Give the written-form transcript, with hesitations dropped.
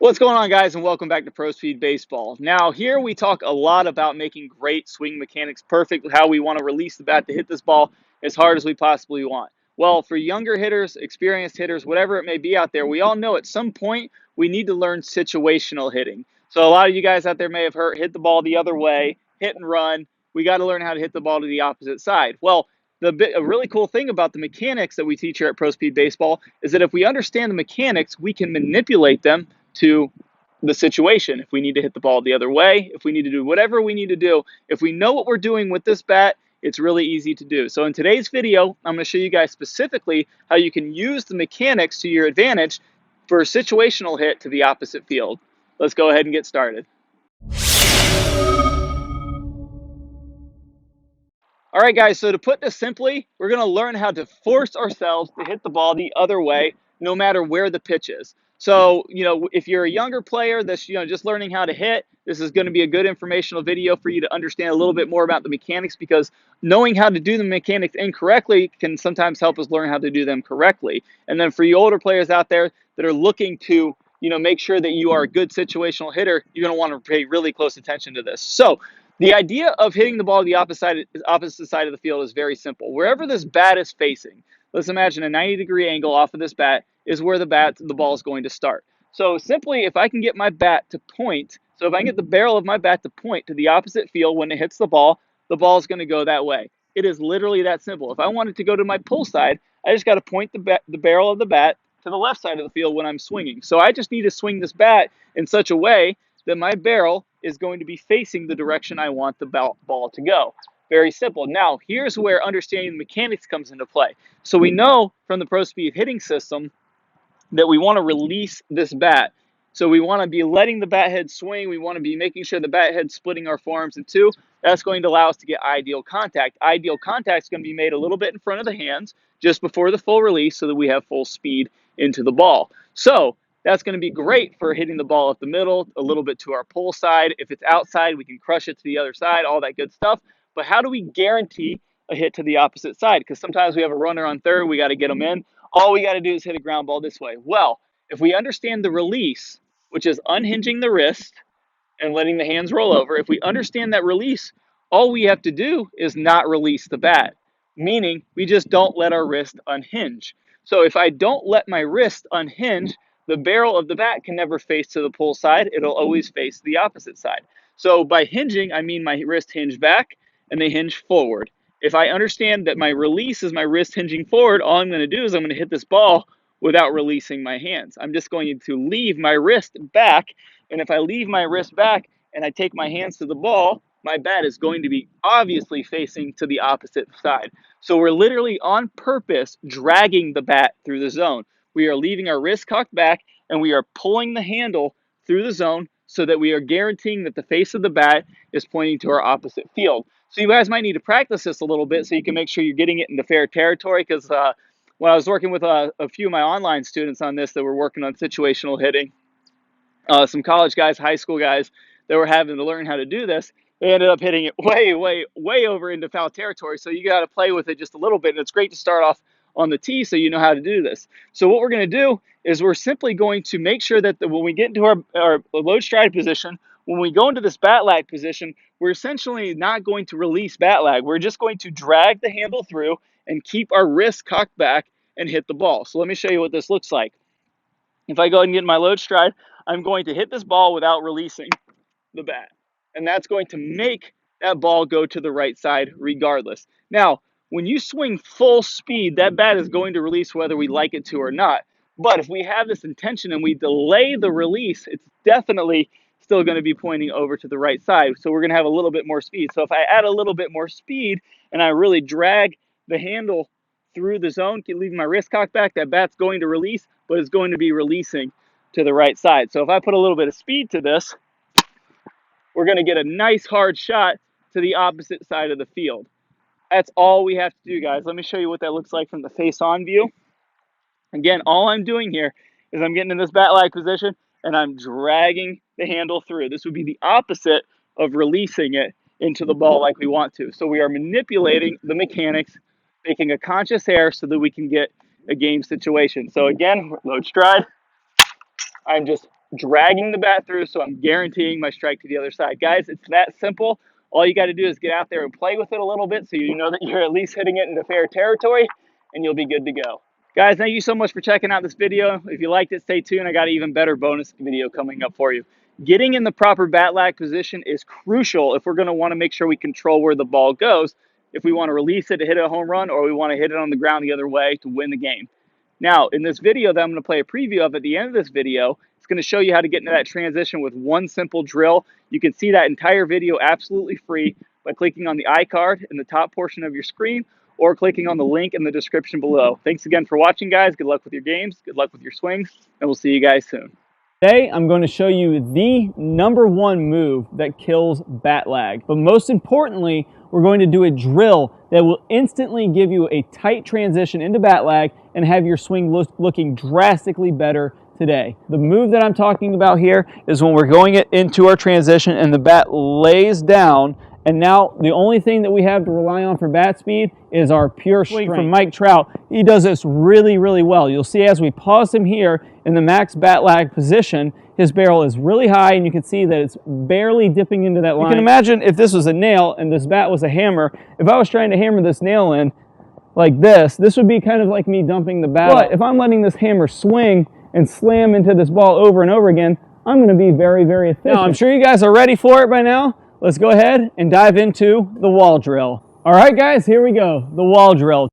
What's going on, guys, and welcome back to Pro Speed Baseball. Now, here we talk a lot about making great swing mechanics perfect, how we want to release the bat to hit this ball as hard as we possibly want. Well, for younger hitters, experienced hitters, whatever it may be out there, we all know at some point we need to learn situational hitting. So a lot of you guys out there may have heard hit the ball the other way, hit and run. We got to learn how to hit the ball to the opposite side. Well, a really cool thing about the mechanics that we teach here at Pro Speed Baseball is that if we understand the mechanics, we can manipulate them to the situation. If we need to hit the ball the other way, if we need to do whatever we need to do, if we know what we're doing with this bat, it's really easy to do. So in today's video, I'm going to show you guys specifically how you can use the mechanics to your advantage for a situational hit to the opposite field. Let's go ahead and get started. All right, guys, so to put this simply, we're going to learn how to force ourselves to hit the ball the other way, no matter where the pitch is. So, if you're a younger player that's, just learning how to hit, this is going to be a good informational video for you to understand a little bit more about the mechanics, because knowing how to do the mechanics incorrectly can sometimes help us learn how to do them correctly. And then for you older players out there that are looking to, make sure that you are a good situational hitter, you're going to want to pay really close attention to this. So, the idea of hitting the ball to the opposite side of the field is very simple. Wherever this bat is facing, let's imagine a 90-degree angle off of this bat is where the ball is going to start. So simply, if I can get my bat to point, so if I can get the barrel of my bat to point to the opposite field when it hits the ball is going to go that way. It is literally that simple. If I want it to go to my pull side, I just got to point the barrel of the bat to the left side of the field when I'm swinging. So I just need to swing this bat in such a way that my barrel is going to be facing the direction I want the ball to go. Very simple. Now, here's where understanding the mechanics comes into play. So we know from the Pro Speed hitting system that we want to release this bat. So we want to be letting the bat head swing. We want to be making sure the bat head's splitting our forearms in two. That's going to allow us to get ideal contact. Ideal contact is going to be made a little bit in front of the hands just before the full release so that we have full speed into the ball. So that's going to be great for hitting the ball up the middle, a little bit to our pull side. If it's outside, we can crush it to the other side, all that good stuff. But how do we guarantee a hit to the opposite side? Because sometimes we have a runner on third, we got to get them in. All we got to do is hit a ground ball this way. Well, if we understand the release, which is unhinging the wrist and letting the hands roll over, if we understand that release, all we have to do is not release the bat, meaning we just don't let our wrist unhinge. So if I don't let my wrist unhinge, the barrel of the bat can never face to the pull side. It'll always face the opposite side. So by hinging, I mean my wrist hinge back and they hinge forward. If I understand that my release is my wrist hinging forward, all I'm going to do is I'm going to hit this ball without releasing my hands. I'm just going to leave my wrist back, and if I leave my wrist back and I take my hands to the ball, my bat is going to be obviously facing to the opposite side. So we're literally on purpose dragging the bat through the zone. We are leaving our wrist cocked back, and we are pulling the handle through the zone so that we are guaranteeing that the face of the bat is pointing to our opposite field. So you guys might need to practice this a little bit so you can make sure you're getting it into fair territory, because when I was working with a few of my online students on this that were working on situational hitting, some college guys, high school guys that were having to learn how to do this, they ended up hitting it way over into foul territory. So you got to play with it just a little bit. And it's great to start off on the tee so you know how to do this. So what we're going to do is we're simply going to make sure that when we get into our load stride position, when we go into this bat lag position, we're essentially not going to release bat lag. We're just going to drag the handle through and keep our wrist cocked back and hit the ball. So let me show you what this looks like. If I go ahead and get in my load stride, I'm going to hit this ball without releasing the bat. And that's going to make that ball go to the right side regardless. Now, when you swing full speed, that bat is going to release whether we like it to or not. But if we have this intention and we delay the release, it's definitely still going to be pointing over to the right side. So we're going to have a little bit more speed. So if I add a little bit more speed and I really drag the handle through the zone, leaving my wrist cocked back, that bat's going to release, but it's going to be releasing to the right side. So if I put a little bit of speed to this, we're going to get a nice hard shot to the opposite side of the field. That's all we have to do, guys. Let me show you what that looks like from the face-on view. Again, all I'm doing here is I'm getting in this bat lag position and I'm dragging the handle through. This would be the opposite of releasing it into the ball like we want to. So we are manipulating the mechanics, making a conscious error so that we can get a game situation. So again, load stride. I'm just dragging the bat through, so I'm guaranteeing my strike to the other side. Guys, it's that simple. All you got to do is get out there and play with it a little bit so you know that you're at least hitting it into fair territory, and you'll be good to go. Guys, thank you so much for checking out this video. If you liked it, stay tuned. I got an even better bonus video coming up for you. Getting in the proper bat lag position is crucial if we're going to want to make sure we control where the ball goes, if we want to release it to hit a home run, or we want to hit it on the ground the other way to win the game. Now, in this video that I'm going to play a preview of at the end of this video, it's going to show you how to get into that transition with one simple drill. You can see that entire video absolutely free by clicking on the iCard in the top portion of your screen or clicking on the link in the description below. Thanks again for watching, guys. Good luck with your games. Good luck with your swings, and we'll see you guys soon. Today, I'm going to show you the #1 move that kills bat lag. But most importantly, we're going to do a drill that will instantly give you a tight transition into bat lag and have your swing looking drastically better today. The move that I'm talking about here is when we're going into our transition and the bat lays down, and now the only thing that we have to rely on for bat speed is our pure strength. From Mike Trout, he does this really, really well. You'll see as we pause him here in the max bat lag position, his barrel is really high, and you can see that it's barely dipping into that line. You can imagine if this was a nail and this bat was a hammer, if I was trying to hammer this nail in like this would be kind of like me dumping the bat. But if I'm letting this hammer swing and slam into this ball over and over again, I'm going to be very, very efficient. Now, I'm sure you guys are ready for it by now. Let's go ahead and dive into the wall drill. All right, guys, here we go, the wall drill.